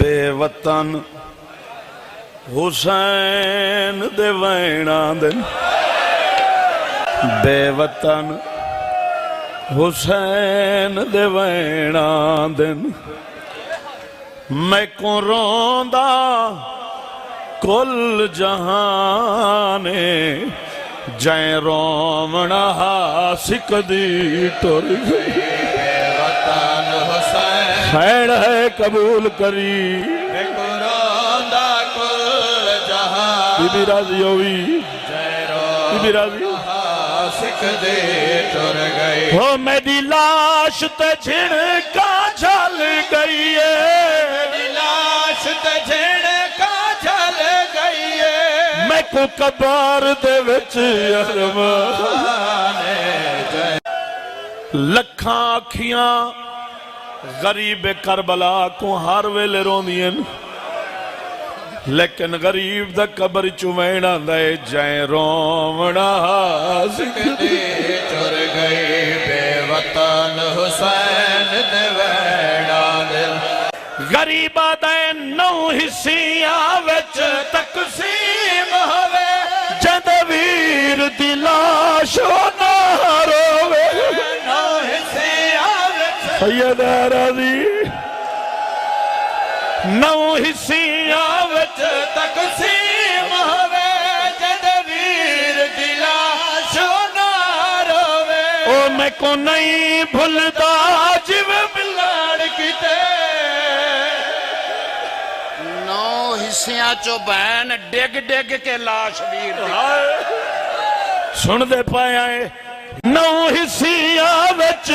बेवतन हुसैन दे वैणा दिन बेवतन हुसैन दे वैणा दिन मैं को रोंदा कुल जहाने जै रोमना हासिक दी टुर गई बेवतन हुसैन है कबूल करी बीबी राजी होवी बीबी राजी सिख दे टुर गए हो मेरी लाश ते झिड़का झल गई है मेरी लाश ते झिड़का झल गई है मैं को कब्र दे विच अरमान लखां अखियां गरीब करबला को हर वेले रोंदियां लेकिन गरीब दा कबर चुमैना दे जै रोमना सिख दे टुर गए बेवतन हुसैन दे वैणा दिल गरीबा दे 9 हिस्सियां विच तकसीम होवे जद वीर दी लाश ना रोवे 9 हिस्सियां विच सैयद राजी 9 हिस्सियां विच तकसीम होवे जद वीर दी लाश ना रोवे ओ मैं को नहीं भुलदा जिवें मिलण किते 9 हिस्सियां चो बहन डिग डिग के लाश वीर सुन दे पाया 9 हिस्सियां विच